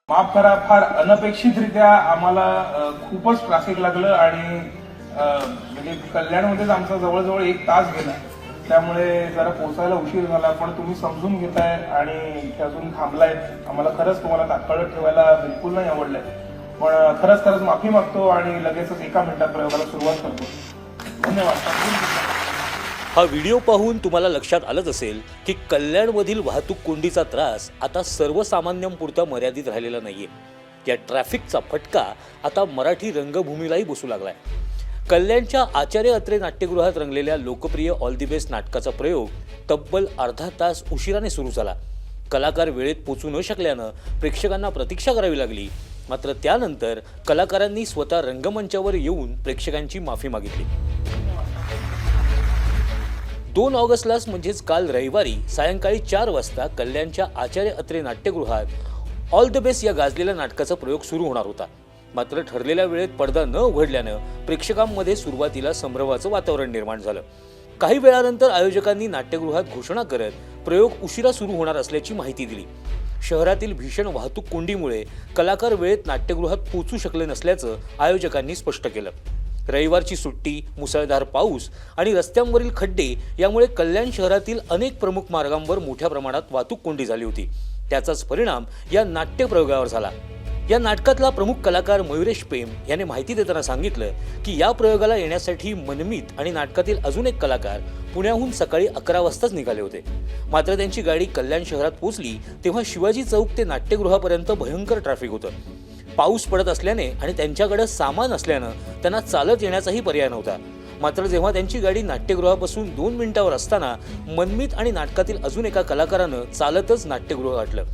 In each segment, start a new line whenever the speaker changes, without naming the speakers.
माफ करा, फार अनपेक्षितरित्या आम्हाला खूपच ट्रॅफिक लागलं आणि म्हणजे कल्याणमध्येच आमचा जवळजवळ 1 तास गेला. त्यामुळे जरा पोहोचायला उशीर झाला, पण तुम्ही समजून घेताय आणि इथे अजून थांबलाय. आम्हाला खरंच तुम्हाला तात्काळ ठेवायला बिलकुल नाही आवडलंय, पण खरंच माफी मागतो आणि लगेचच 1 मिनिटात प्रयोगाला सुरुवात करतो. धन्यवाद.
हा व्हिडिओ पाहून तुम्हाला लक्षात आलंच असेल की कल्याणमधील वाहतूक कोंडीचा त्रास आता सर्वसामान्यांपुरता मर्यादित राहिलेला नाहीये. या ट्रॅफिकचा फटका आता मराठी रंगभूमीलाही बसू लागलाय. कल्याणच्या आचार्य अत्रे नाट्यगृहात रंगलेल्या लोकप्रिय ऑल दी बेस्ट नाटकाचा प्रयोग तब्बल अर्धा तास उशिराने सुरू झाला. कलाकार वेळेत पोचू न शकल्यानं प्रेक्षकांना प्रतीक्षा करावी लागली. मात्र त्यानंतर कलाकारांनी स्वतः रंगमंचावर येऊन प्रेक्षकांची माफी मागितली. 2 ऑगस्टलाच म्हणजेच काल रविवारी सायंकाळी 4 वाजता कल्याणच्या आचार्य अत्रे नाट्यगृहात ऑल द बेस्ट या गाजलेल्या नाटकाचा प्रयोग सुरू होणार होता. मात्र ठरलेल्या वेळेत पडदा न उघडल्यानं प्रेक्षकांमध्ये सुरुवातीला संभ्रमाचं वातावरण निर्माण झालं. काही वेळानंतर आयोजकांनी नाट्यगृहात घोषणा करत प्रयोग उशिरा सुरू होणार असल्याची माहिती दिली. शहरातील भीषण वाहतूक कोंडीमुळे कलाकार वेळेत नाट्यगृहात पोहोचू शकले नसल्याचं आयोजकांनी स्पष्ट केलं. रविवारची सुट्टी, मुसळधार पाऊस आणि रस्त्यांवरील खड्डे यामुळे कल्याण शहरातील अनेक प्रमुख मार्गांवर मोठ्या प्रमाणात वाहतूक कोंडी झाली होती. त्याचाच परिणाम या नाट्य प्रयोगावर झाला. या नाटकातला प्रमुख कलाकार मयुरेश पेम याने माहिती देताना सांगितलं की या प्रयोगाला येण्यासाठी मनमीत आणि नाटकातील अजून एक कलाकार पुण्याहून सकाळी 11 वाजताच निघाले होते. मात्र त्यांची गाडी कल्याण शहरात पोहोचली तेव्हा शिवाजी चौक ते नाट्यगृहापर्यंत भयंकर ट्रॅफिक होतं. पाऊस पडत असल्याने आणि त्यांच्याकडे सामान असल्यानं त्यांना चालत येण्याचाही पर्याय नव्हता. मात्र जेव्हा त्यांची गाडी नाट्यगृहापासून 2 मिनिटांवर असताना मनमीत आणि नाटकातील अजून एका कलाकारानं चालतच नाट्यगृह गाठलं.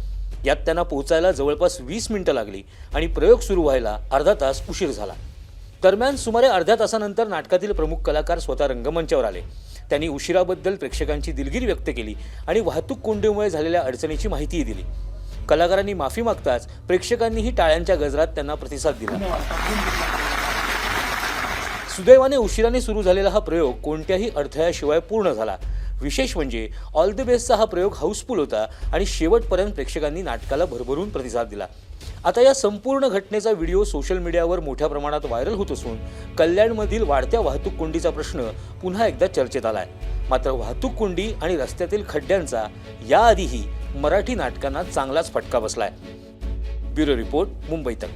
यात त्यांना पोहोचायला जवळपास 20 मिनिटं लागली आणि प्रयोग सुरू व्हायला अर्धा तास उशीर झाला. दरम्यान सुमारे अर्ध्या तासानंतर नाटकातील प्रमुख कलाकार स्वतः रंगमंचावर आले. त्यांनी उशिराबद्दल प्रेक्षकांची दिलगिरी व्यक्त केली आणि वाहतूक कोंडीमुळे झालेल्या अडचणीची माहितीही दिली. कलाकारांनी माफी मागताच प्रेक्षकांनीही टाळ्यांच्या गजरात त्यांना प्रतिसाद दिला. सुदैवाने उशिराने सुरू झालेला हा प्रयोग कोणत्याही अडथळ्याशिवाय पूर्ण झाला. विशेष म्हणजे ऑल द बेस्टचा हा प्रयोग हाऊसफुल होता आणि शेवटपर्यंत प्रेक्षकांनी नाटकाला भरभरून प्रतिसाद दिला. आता या संपूर्ण घटनेचा व्हिडिओ सोशल मीडियावर मोठ्या प्रमाणात व्हायरल होत असून कल्याणमधील वाढत्या वाहतूक कोंडीचा प्रश्न पुन्हा एकदा चर्चेत आलाय. मात्र वाहतूक कोंडी आणि रस्त्यातील खड्ड्यांचा याआधीही मराठी नाटकांना चांगलाच फटका बसलाय. ब्युरो रिपोर्ट, मुंबई तक.